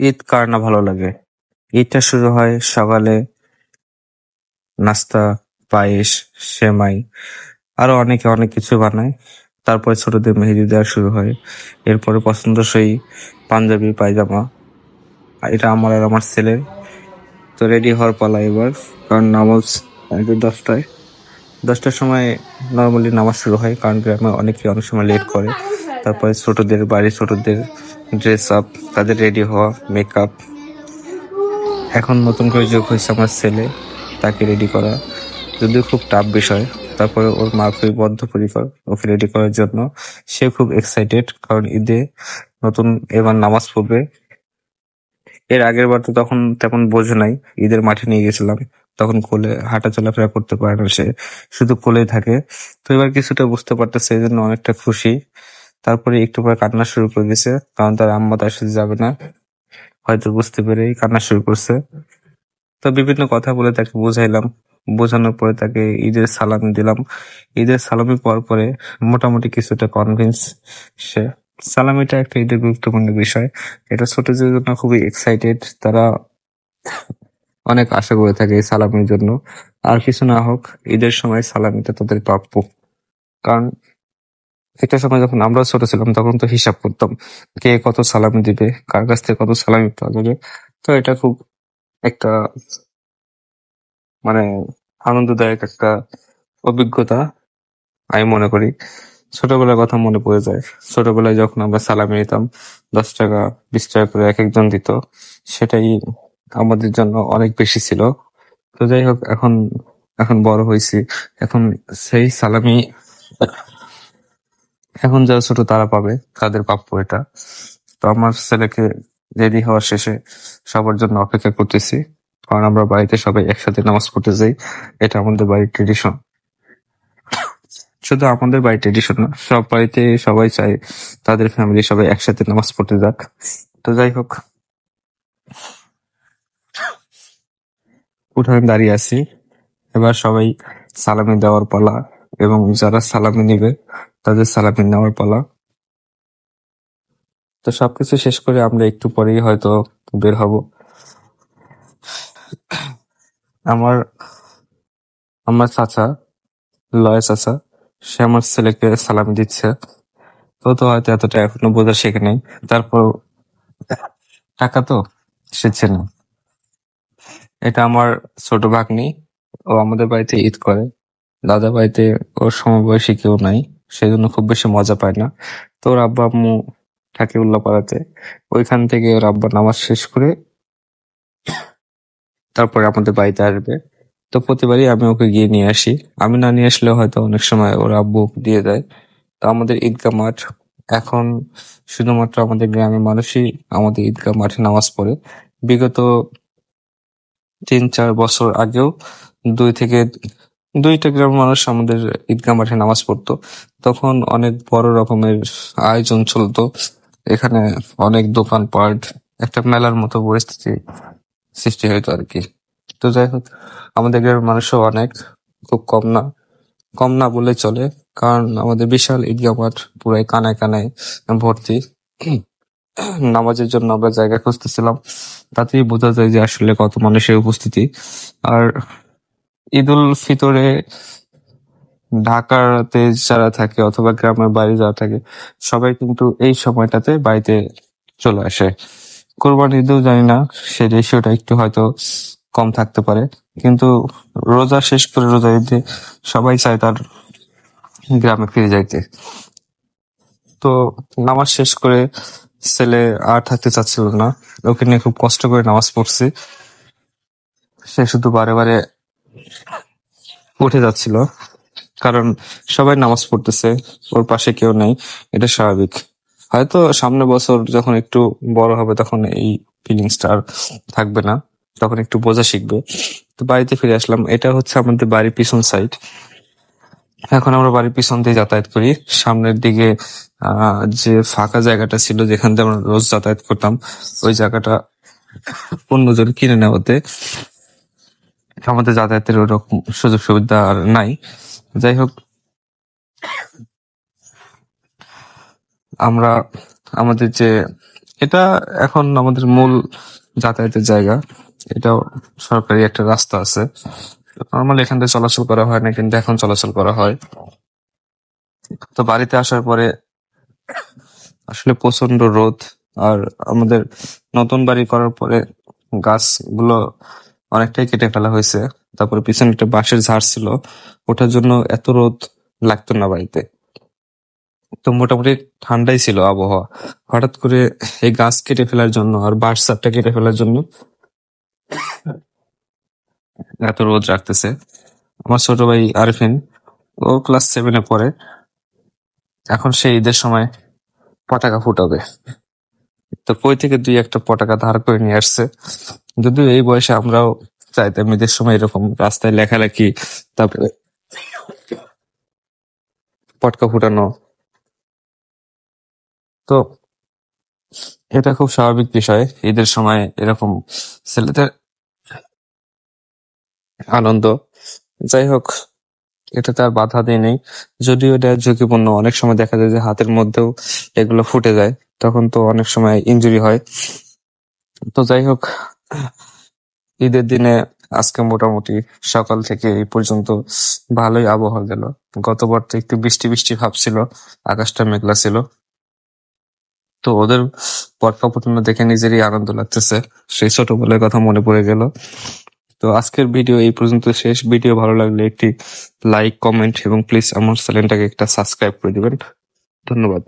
ঈদ কার না ভালো লাগে? ঈদটা শুরু হয় সকালে নাস্তা, পায়েস, সেমাই আরো অনেকে অনেক কিছু বানায়। তারপরে ছোটদের মেহেদি দেওয়া শুরু হয়। এরপরে পছন্দসই পাঞ্জাবি পায়জামা। এটা আমার আর আমার ছেলের। তো রেডি হওয়ার পালা এবার, কারণ নামাজ 10টায়। 10টার সময় নর্মালি নামাজ শুরু হয়, কারণ গ্রামে অনেকে অনেক সময় লেট করে। তারপরে ছোটদের ড্রেস আপ, তাদের রেডি হওয়া, মেকআপ। এখন নতুন করে যোগ হয়েছে আমার ছেলে, তাকে রেডি করা যদিও খুব টাফ বিষয়। তারপরে ওর মা খুবই বদ্ধপরিকর ওকে রেডি করার জন্য। সে খুব এক্সাইটেড, কারণ ঈদে নতুন এবার নামাজ পড়বে। এর আগের বার তো তখন তেমন বোঝে নাই, ঈদের মাঠে নিয়ে গেছিলাম, তখন কোলে হাঁটা চলাফেরা করতে পারে না, সে শুধু কোলেই থাকে। তো এবার কিছুটা বুঝতে পারতেছে, এই জন্য অনেকটা খুশি। তারপরে একটু পরে কান্না শুরু করে দিছে, কারণ তার আম্মা তার সাথে যাবে না, হয়তো বুঝতে পেরেই কান্না শুরু করছে। তো বিভিন্ন কথা বলে তাকে বুঝাইলাম। বোঝানোর পরে তাকে ঈদের সালামি দিলাম। ঈদের সালামি পাওয়ার পরে মোটামুটি কিছুটা কনভিন্স সে। সালামিটা একটা ঈদের গুরুত্বপূর্ণ বিষয়। এটা ছোটদের জন্য খুবই এক্সাইটেড। তারা অনেক আশা করে থাকে এই সালামির জন্য। আর কিছু না হোক, ঈদের সময় সালামিটা তাদের প্রাপ্য। কারণ একটা সময় যখন আমরা ছোট ছিলাম, তখন তো হিসাব করতাম কে কত সালামি দিবে, কার কাছ থেকে কত সালামি পাওয়া যাবে। তো এটা খুব একটা মানে আনন্দদায়ক একটা অভিজ্ঞতা আমি মনে করি। ছোটবেলার কথা মনে পড়ে যায়। ছোটবেলায় যখন আমরা সালামি নিতাম, 10 টাকা 20 টাকা করে এক একজন দিত, সেটাই আমাদের জন্য অনেক বেশি ছিল। তো যাই হোক, এখন এখন বড় হয়েছি, এখন সেই সালামি এখন যারা ছোট তারা পাবে, তাদের প্রাপ্য এটা। তো আমার ছেলেকে রেডি হওয়ার শেষে সবার জন্য অপেক্ষা করতেছি, কারণ আমরা বাড়িতে সবাই একসাথে নামাজ পড়তে যাই। এটা আমাদের বাড়ির ট্রেডিশন। শুধু আমাদের বাড়ির ট্রেডিশন না, সব বাড়িতে সবাই চায় তাদের ফ্যামিলি সবাই একসাথে নামাজ পড়তে যাক। তো যাই হোক, উঠানে দাঁড়িয়ে আছি, এবার সবাই সালামি দেওয়ার পালা, এবং যারা সালামি নিবে তাদের সালামি নেওয়ার পালা। তো সবকিছু শেষ করে আমরা একটু পরেই হয়তো বের হব। আমার আমার চাচা, লয় চাচা, সে আমার ছেলেকে সালামি দিচ্ছে। তো হয়তো এতটা এখনো বোঝা শেখে নাই, তারপর টাকা তো সে চেনে। এটা আমার ছোট ভাগ্নি, ও আমাদের বাড়িতে ঈদ করে। দাদা বাড়িতে ওর সমবয়সী কেউ নাই, সেজন্য খুব বেশি মজা পায় না। তো ওর আব্বা আম্মু থাকে উল্লাপাড়াতে, ওইখান থেকে ওর আব্বা নামাজ শেষ করে তারপরে আমাদের বাড়িতে আসবে। তো প্রতিবারই আমি ওকে গিয়ে নিয়ে আসি। আমি না নিয়ে আসলেও হয়তো অনেক সময় ওর আব্বু ওকে দিয়ে দেয়। তো আমাদের ঈদগাহ মাঠ এখন শুধুমাত্র আমাদের গ্রামের মানুষই আমাদের ঈদগাহ মাঠে নামাজ পড়ে। বিগত 3-4 বছর আগেও 2 থেকে 2টা গ্রামের মানুষ আমাদের ঈদগাহ মাঠে নামাজ পড়তো। তখন অনেক বড় রকমের আয়োজন চলতো, এখানে অনেক দোকানপাট, একটা মেলার মতো পরিস্থিতি সৃষ্টি হইতো আর কি। তো যাই হোক, আমাদের গ্রামের মানুষও অনেক, খুব কম না বললে চলে, কারণ আমাদের বিশাল ঈদগাহ মাঠ পুরাই কানায় কানায় ভর্তি। নামাজের জন্য আমরা জায়গা খুঁজতেছিলাম, তাতেই বোঝা যায় যে আসলে কত মানুষের উপস্থিতি। আর ঈদ উল ফিতরে ঢাকাতে যারা থাকে অথবা গ্রামের বাইরে যারা থাকে, সবাই কিন্তু এই সময়টাতে বাড়িতে চলে আসে। কোরবানি ঈদেও জানি না, সে রেশিওটা একটু হয়তো কম থাকতে পারে, কিন্তু রোজা শেষ করে রোজা ঈদে সবাই চায় তার গ্রামে ফিরে যাইতে। তো নামাজ শেষ করে ছেলে আর থাকতে চাচ্ছিল না, ওকে নিয়ে খুব কষ্ট করে নামাজ পড়ছি। সে শুধু বারে বারে উঠে যাচ্ছিল, কারণ সবাই নামাজ পড়তেছে, ওর পাশে কেউ নেই। এটা স্বাভাবিক। হয়তো সামনের বছর যখন একটু বড় হবে, তখন এই ফিলিংসটা আর থাকবে না, তখন একটু বোঝা শিখবে। তো বাড়িতে ফিরে আসলাম। এটা হচ্ছে আমাদের বাড়ির পিছন সাইড। এখন আমরা বাড়ির পিছন দিয়ে যাতায়াত করি। সামনের দিকে যে ফাঁকা জায়গাটা ছিল, যেখান দিয়ে আমরা রোজ যাতায়াত করতাম, ওই জায়গাটা অন্যজন কিনে নেওয়াতে আমাদের যাতায়াতের ওরকম সুযোগ সুবিধা আর নাই। যাই হোক, আমরা আমাদের যে এটা এখন আমাদের মূল যাতায়াতের জায়গা। এটাও সরকারি একটা রাস্তা আছে। নর্মালি এখান থেকে চলাচল করা হয় না, কিন্তু এখন চলাচল করা হয়। তো বাড়িতে আসার পরে আসলে প্রচন্ড রোদ, আর আমাদের নতুন বাড়ি করার পরে গাছগুলো অনেকটাই কেটে ফেলা হয়েছে। তারপরে পিছনে একটা বাঁশের ঝাড় ছিল, ওটার জন্য এত রোদ লাগতো না বাড়িতে। তো মোটামুটি ঠান্ডাই ছিল আবহাওয়া। হঠাৎ করে এই গাছ কেটে ফেলার জন্য আর বাঁশ ঝাড়টা কেটে ফেলার জন্য এত রোদ রাখতেছে। আমার ছোট ভাই আরিফিন, ও ক্লাস 7-এ পড়ে। এখন সে ঈদের সময় পতাকা ফুটাবে। তো কই থেকে দুই একটা পতাকা ধার করে নিয়ে আসছে। যদিও এই বয়সে আমরাও চাইতাম ঈদের সময় এরকম রাস্তায় লেখালেখি, তারপরে পতাকা ফুটানো। তো এটা খুব স্বাভাবিক বিষয়, ঈদের সময় এরকম ছেলেদের আনন্দ। যাই হোক, এটা তার বাধা দিয়ে নেই। যদিও এটা ঝুঁকিপূর্ণ, অনেক সময় দেখা যায় যে হাতের মধ্যেও এগুলো ফুটে যায়, তখন তো অনেক সময় ইনজুরি হয়। তো যাই হোক, ঈদের দিনে আজকে মোটামুটি সকাল থেকে এই পর্যন্ত ভালোই আবহাওয়া গেল। গতবার তো একটু বৃষ্টি বৃষ্টি ভাব ছিল, আকাশটা মেঘলা ছিল। তো ওদের পটকা ফুটানো দেখে নিজেরই আনন্দ লাগতেছে, সেই ছোটবেলার কথা মনে পড়ে গেল। তো আজকের ভিডিও এই পর্যন্ত শেষ। ভিডিও ভালো লাগলে একটি লাইক, কমেন্ট এবং প্লিজ আমার চ্যানেলটাকে একটা সাবস্ক্রাইব করে দিবেন। ধন্যবাদ।